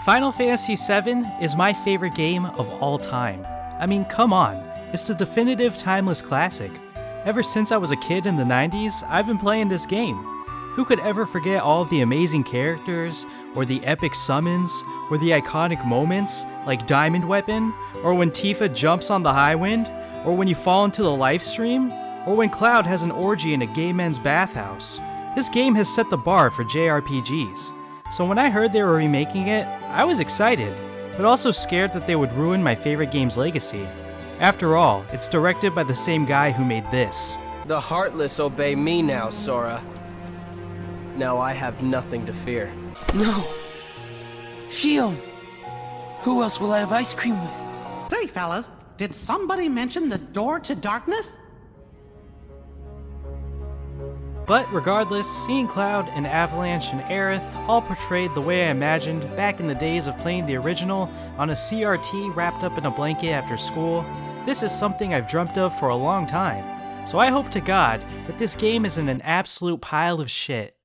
Final Fantasy VII is my favorite game of all time. I mean, come on, it's the definitive timeless classic. Ever since I was a kid in the 90s, I've been playing this game. Who could ever forget all of the amazing characters, or the epic summons, or the iconic moments, like Diamond Weapon, or when Tifa jumps on the high wind, or when you fall into the live stream, or when Cloud has an orgy in a gay men's bathhouse. This game has set the bar for JRPGs. So when I heard they were remaking it, I was excited, but also scared that they would ruin my favorite game's legacy. After all, it's directed by the same guy who made this. The Heartless obey me now, Sora. Now I have nothing to fear. No! Shion! Who else will I have ice cream with? Say, fellas, did somebody mention the door to darkness? But regardless, seeing Cloud and Avalanche and Aerith all portrayed the way I imagined back in the days of playing the original on a CRT wrapped up in a blanket after school, this is something I've dreamt of for a long time. So I hope to God that this game isn't an absolute pile of shit.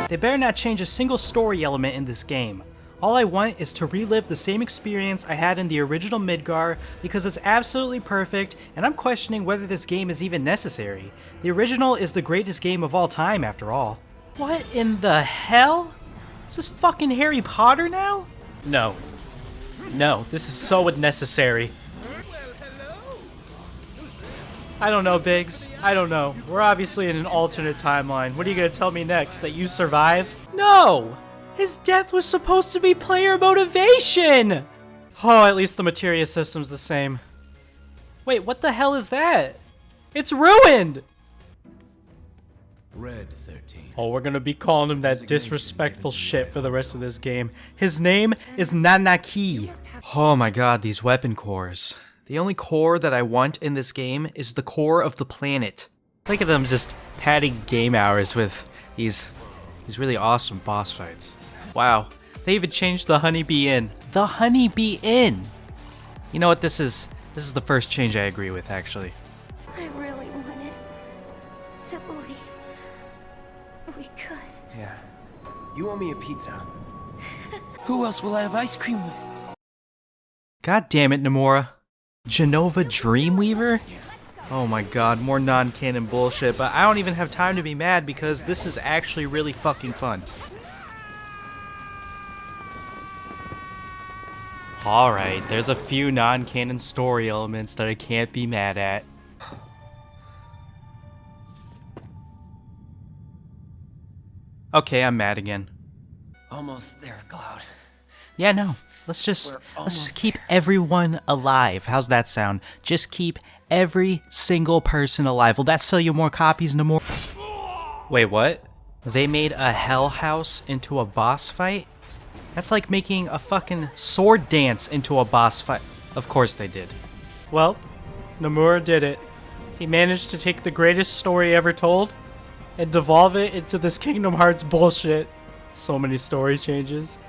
They better not change a single story element in this game. All I want is to relive the same experience I had in the original Midgar because it's absolutely perfect, and I'm questioning whether this game is even necessary. The original is the greatest game of all time, after all. What in the hell? Is this fucking Harry Potter now? No. No, this is so unnecessary. I don't know, Biggs. I don't know. We're obviously in an alternate timeline. What are you gonna tell me next? That you survive? No! His death was supposed to be player motivation! Oh, at least the materia system's the same. Wait, what the hell is that? It's ruined! Red 13. Oh, we're gonna be calling him that disrespectful shit for the rest of this game. His name is Nanaki. Oh my god, these weapon cores. The only core that I want in this game is the core of the planet. Look at them just padding game hours with these really awesome boss fights. Wow, they even changed the Honeybee Inn. The Honeybee Inn! You know what, this is the first change I agree with, actually. I really wanted to believe we could. Yeah. You owe me a pizza. Who else will I have ice cream with? God damn it, Nomura. Genova Dreamweaver? Oh my god, more non-canon bullshit, but I don't even have time to be mad because this is actually really fucking fun. Alright, there's a few non-canon story elements that I can't be mad at. Okay, I'm mad again. Almost there, Cloud. Yeah, no. Let's just keep everyone alive. How's that sound? Just keep every single person alive. Will that sell you more copies, Nomura? Wait, what? They made a Hell House into a boss fight? That's like making a fucking sword dance into a boss fight. Of course they did. Well, Nomura did it. He managed to take the greatest story ever told and devolve it into this Kingdom Hearts bullshit. So many story changes.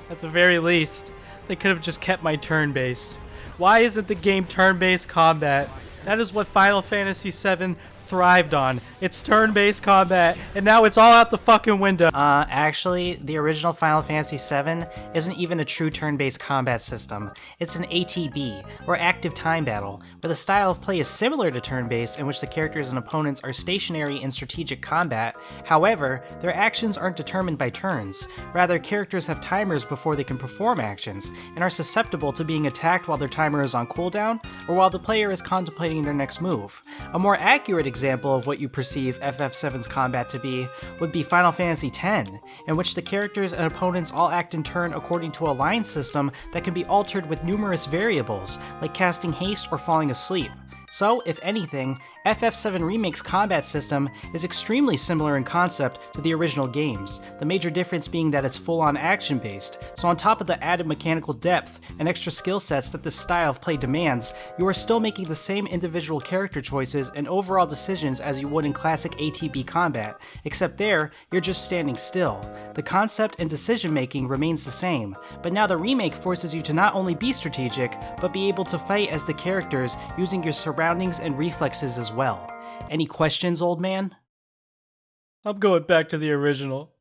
At the very least, they could have just kept my turn-based. Why isn't the game turn-based combat? That is what Final Fantasy VII thrived on. It's turn-based combat, and now it's all out the fucking window. Actually, the original Final Fantasy VII isn't even a true turn-based combat system. It's an ATB, or Active Time Battle, where the style of play is similar to turn-based, in which the characters and opponents are stationary in strategic combat. However, their actions aren't determined by turns. Rather, characters have timers before they can perform actions, and are susceptible to being attacked while their timer is on cooldown, or while the player is contemplating their next move. A more accurate example of what you perceive FF7's combat to be would be Final Fantasy X, in which the characters and opponents all act in turn according to a line system that can be altered with numerous variables, like casting haste or falling asleep. So, if anything, FF7 Remake's combat system is extremely similar in concept to the original games, the major difference being that it's full-on action-based, so on top of the added mechanical depth and extra skill sets that this style of play demands, you are still making the same individual character choices and overall decisions as you would in classic ATB combat, except there, you're just standing still. The concept and decision-making remains the same, but now the remake forces you to not only be strategic, but be able to fight as the characters using your surroundings surroundings and reflexes as well. Any questions, old man? I'm going back to the original.